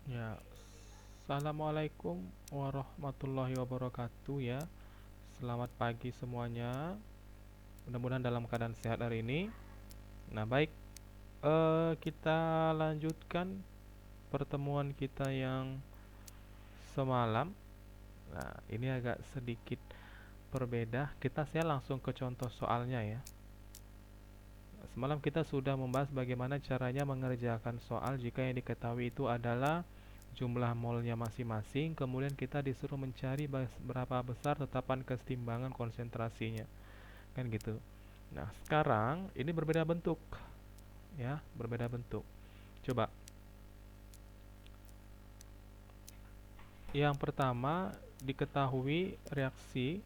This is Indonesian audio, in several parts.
Ya, Assalamualaikum warahmatullahi wabarakatuh ya. Selamat pagi semuanya. Mudah-mudahan dalam keadaan sehat hari ini. Nah, baik, kita lanjutkan pertemuan kita yang semalam. Nah, ini agak sedikit berbeda. Saya langsung ke contoh soalnya ya. Semalam kita sudah membahas bagaimana caranya mengerjakan soal jika yang diketahui itu adalah jumlah molnya masing-masing, kemudian kita disuruh mencari berapa besar tetapan kesetimbangan konsentrasinya. Kan gitu. Nah, sekarang ini berbeda bentuk ya, berbeda bentuk. Coba. Yang pertama diketahui reaksi.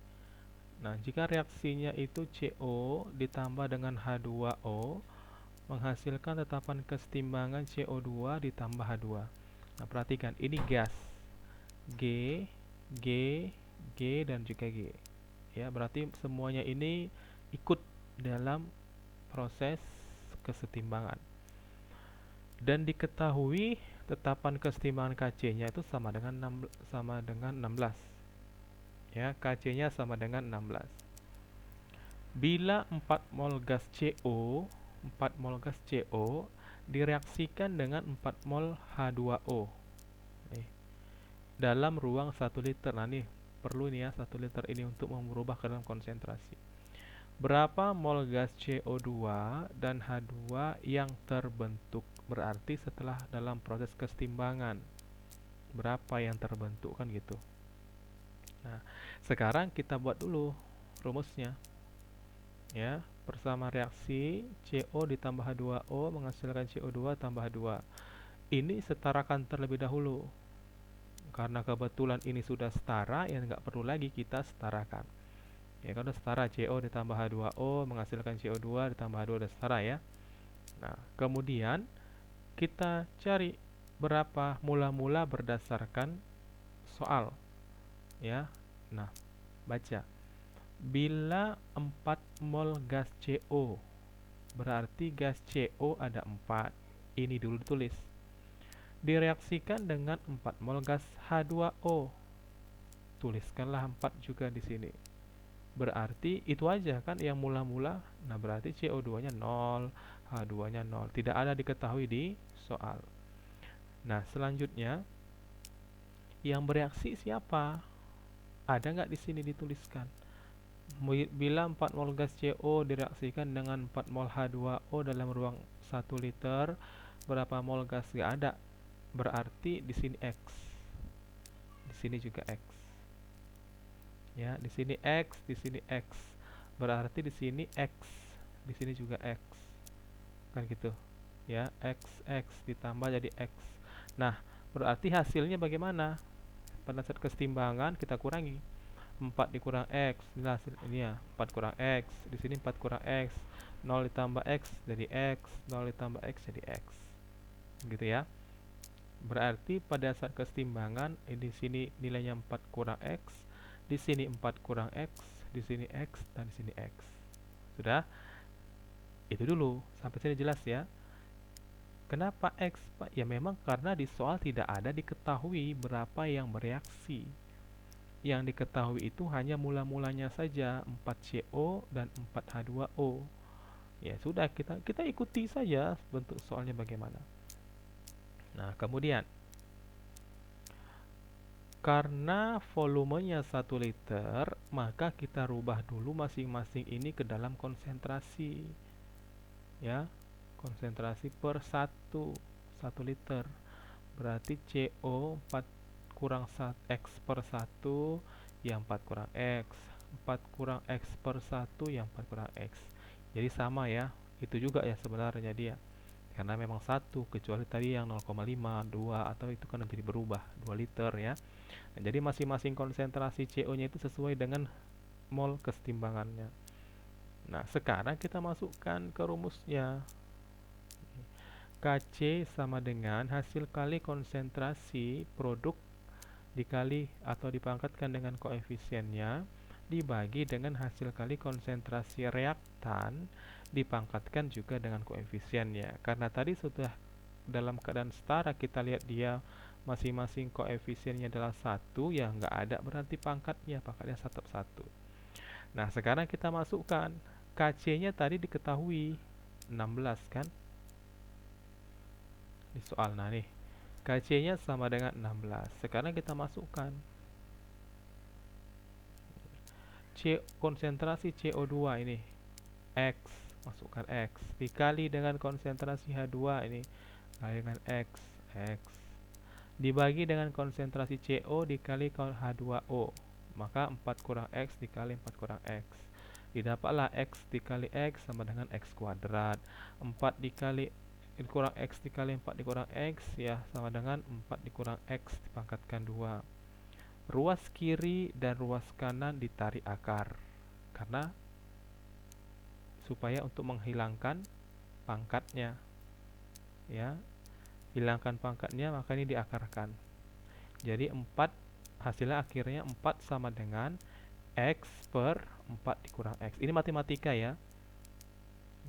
Nah, jika reaksinya itu CO ditambah dengan H2O menghasilkan tetapan kesetimbangan CO2 ditambah H2. Nah, perhatikan, ini gas. G, G, G, dan juga G. Ya, berarti semuanya ini ikut dalam proses kesetimbangan. Dan diketahui tetapan kesetimbangan Kc-nya itu sama dengan 16. Ya, Kc-nya sama dengan 16. Bila 4 mol gas CO, 4 mol gas CO direaksikan dengan 4 mol H2O. Nih, dalam ruang 1 liter. Nah, nih perlu nih ya 1 liter ini untuk merubah ke dalam konsentrasi. Berapa mol gas CO2 dan H2 yang terbentuk? Berarti setelah dalam proses kesetimbangan, berapa yang terbentuk kan gitu. Nah, sekarang kita buat dulu rumusnya. Ya, bersama reaksi CO ditambah H2O menghasilkan CO2 tambah H2. Ini setarakan terlebih dahulu. Karena kebetulan ini sudah setara, ya nggak perlu lagi kita setarakan. Ya kan udah setara, CO ditambah H2O menghasilkan CO2 ditambah H2 udah setara ya. Nah, kemudian kita cari berapa mula-mula berdasarkan soal ya. Nah, baca. Bila 4 mol gas CO, berarti gas CO ada 4. Ini dulu ditulis. Direaksikan dengan 4 mol gas H2O. Tuliskanlah 4 juga di sini. Berarti itu aja kan yang mula-mula. Nah, berarti CO2-nya 0, H2-nya 0. Tidak ada diketahui di soal. Nah, selanjutnya yang bereaksi siapa? Ada nggak di sini dituliskan? Bila 4 mol gas CO direaksikan dengan 4 mol H2O dalam ruang 1 liter, berapa mol gas? Nggak ada. Berarti di sini X. Di sini juga X. Ya, di sini X, di sini X. Berarti di sini X, di sini juga X. Kan gitu. Ya, X X ditambah jadi X. Nah, berarti hasilnya bagaimana? Pada saat kesetimbangan kita kurangi. 4 dikurang X, ini hasil ini ya, 4 kurang X, di sini 4 kurang X, 0 ditambah X jadi X, 0 ditambah X jadi X. Gitu ya. Berarti pada saat kesetimbangan di sini nilainya 4 kurang X, di sini 4 kurang X, di sini X, dan di sini X. Sudah? Itu dulu, sampai sini jelas ya. Kenapa X, Pak? Ya memang karena di soal tidak ada diketahui berapa yang bereaksi. Yang diketahui itu hanya mula-mulanya saja, 4CO dan 4H2O. Ya sudah, kita ikuti saja bentuk soalnya bagaimana. Nah, kemudian karena volumenya 1 liter, maka kita rubah dulu masing-masing ini ke dalam konsentrasi. Ya, konsentrasi per 1 liter. Berarti CO 4 kurang X per 1 yang 4 kurang X. 4 kurang X per 1 yang 4 kurang X. Jadi sama ya. Itu juga ya sebenarnya dia. Karena memang satu, kecuali tadi yang 0,5, 2 atau itu kan jadi berubah 2 liter ya. Nah, jadi masing-masing konsentrasi CO-nya itu sesuai dengan mol kesetimbangannya. Nah, sekarang kita masukkan ke rumusnya. Kc sama dengan hasil kali konsentrasi produk dikali atau dipangkatkan dengan koefisiennya dibagi dengan hasil kali konsentrasi reaktan dipangkatkan juga dengan koefisiennya. Karena tadi sudah dalam keadaan setara, kita lihat dia masing-masing koefisiennya adalah 1, ya nggak ada berarti pangkatnya tetap 1. Nah, sekarang kita masukkan. KC-nya tadi diketahui 16 kan? Di soal nah nih. KC-nya sama dengan 16. Sekarang kita masukkan konsentrasi CO2 ini X, masukkan X dikali dengan konsentrasi H2 ini kali dengan X dibagi dengan konsentrasi CO dikali H2O, maka 4 kurang X dikali 4 kurang X, didapatlah X dikali X sama dengan X kuadrat. 4 dikali kurang X dikali 4 dikurang X ya sama dengan 4 dikurang X dipangkatkan 2. Ruas kiri dan ruas kanan ditarik akar karena supaya untuk menghilangkan pangkatnya ya, hilangkan pangkatnya maka ini diakarkan. Jadi 4 hasilnya akhirnya 4 sama dengan X per 4 dikurang X. Ini matematika ya,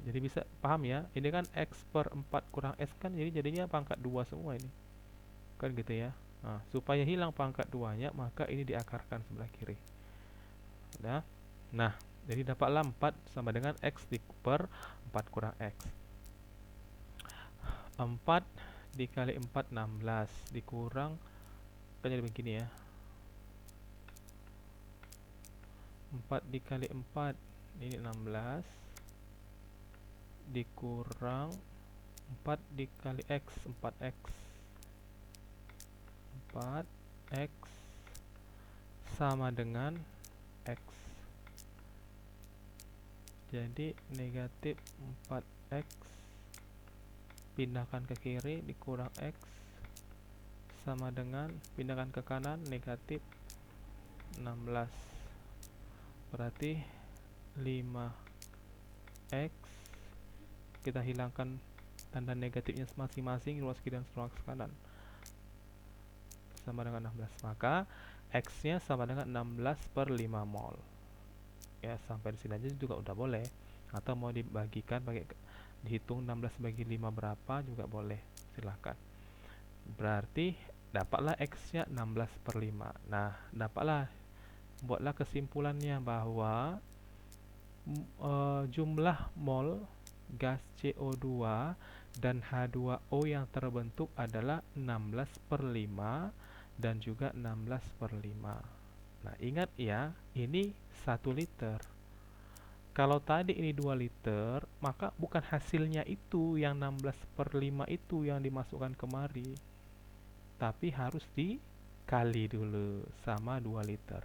jadi bisa paham ya. Ini kan X per 4 kurang X kan, jadi jadinya pangkat 2 semua ini kan gitu ya. Nah, supaya hilang pangkat 2 nya maka ini diakarkan sebelah kiri. Nah, jadi dapatlah 4 sama dengan X per 4 kurang X. 4 dikali 4 16 dikurang kan jadi begini ya. 4 dikali 4 ini 16 dikurang 4 dikali X 4X 4X sama dengan X. Jadi negatif 4X pindahkan ke kiri dikurang X sama dengan pindahkan ke kanan negatif 16, berarti 5X, kita hilangkan tanda negatifnya masing-masing, ruas kiri dan ruas kanan sama dengan 16, maka X nya sama dengan 16 per 5 mol ya. Sampai di sini aja juga udah boleh, atau mau dibagikan pakai dihitung 16 bagi 5 berapa juga boleh, silahkan. Berarti dapatlah X nya 16 per 5. Nah, buatlah kesimpulannya bahwa jumlah mol gas CO2 dan H2O yang terbentuk adalah 16 per 5 dan juga 16 per 5. Nah, ingat ya, ini 1 liter. Kalau tadi ini 2 liter, maka bukan hasilnya itu yang 16 per 5 itu yang dimasukkan kemari, tapi harus dikali dulu sama 2 liter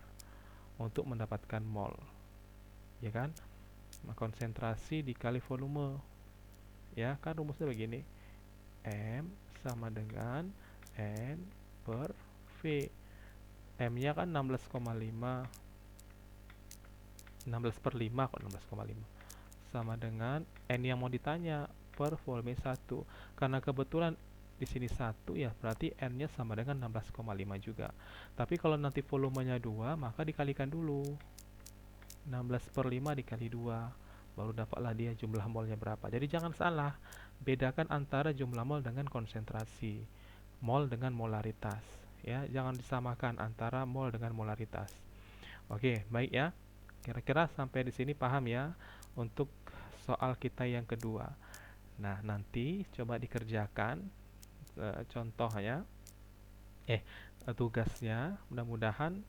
untuk mendapatkan mol, ya kan? Nah, konsentrasi dikali volume, ya kan rumusnya begini, M sama dengan N per V. M nya kan 16,5, 16 per 5 kok 16,5, sama dengan N yang mau ditanya per volume 1. Karena kebetulan di sini 1 ya, berarti N nya sama dengan 16,5 juga. Tapi kalau nanti volumenya 2, maka dikalikan dulu 16 per 5 dikali 2, baru dapatlah dia jumlah molnya berapa. Jadi jangan salah, bedakan antara jumlah mol dengan konsentrasi, mol dengan molaritas ya, jangan disamakan antara mol dengan molaritas. Oke, baik ya. Kira-kira sampai di sini paham ya untuk soal kita yang kedua. Nah, nanti coba dikerjakan contohnya, tugasnya, mudah-mudahan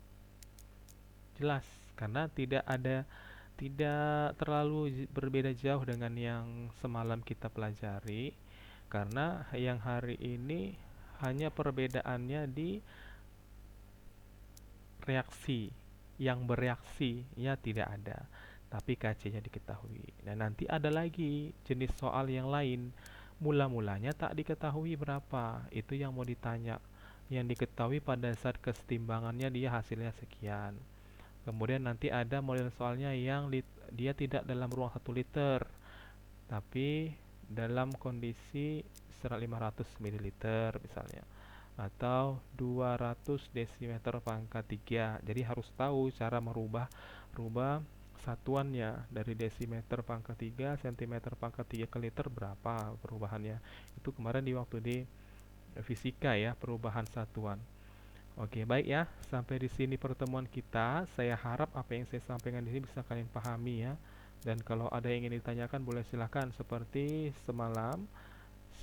jelas karena tidak terlalu berbeda jauh dengan yang semalam kita pelajari, karena yang hari ini hanya perbedaannya di reaksi. Yang bereaksi ya tidak ada, tapi KC-nya diketahui. Dan nanti ada lagi jenis soal yang lain, mula-mulanya tak diketahui berapa, itu yang mau ditanya. Yang diketahui pada saat kesetimbangannya dia hasilnya sekian. Kemudian nanti ada model soalnya yang dia tidak dalam ruang 1 liter, tapi dalam kondisi 500 ml misalnya, atau 200 desimeter pangkat 3. Jadi harus tahu cara merubah satuannya dari desimeter pangkat 3, cm pangkat 3 ke liter berapa perubahannya. Itu kemarin di waktu di fisika ya, perubahan satuan. Oke, baik ya. Sampai di sini pertemuan kita. Saya harap apa yang saya sampaikan di sini bisa kalian pahami ya. Dan kalau ada yang ingin ditanyakan boleh silakan seperti semalam.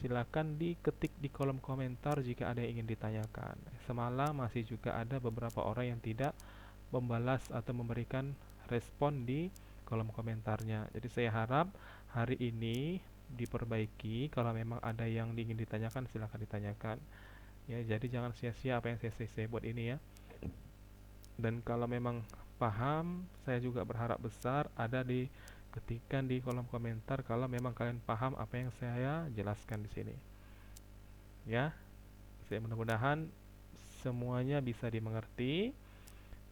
Silakan diketik di kolom komentar jika ada yang ingin ditanyakan. Semalam masih juga ada beberapa orang yang tidak membalas atau memberikan respon di kolom komentarnya. Jadi saya harap hari ini diperbaiki. Kalau memang ada yang ingin ditanyakan silakan ditanyakan. Ya, jadi jangan sia-sia apa yang saya buat ini ya. Dan kalau memang paham, saya juga berharap besar ada di ketikkan di kolom komentar kalau memang kalian paham apa yang saya jelaskan di sini. Ya, saya mudah-mudahan semuanya bisa dimengerti.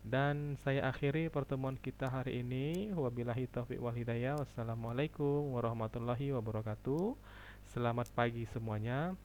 Dan saya akhiri pertemuan kita hari ini. Wabillahi taufiq wal hidayah. Wassalamualaikum warahmatullahi wabarakatuh. Selamat pagi semuanya.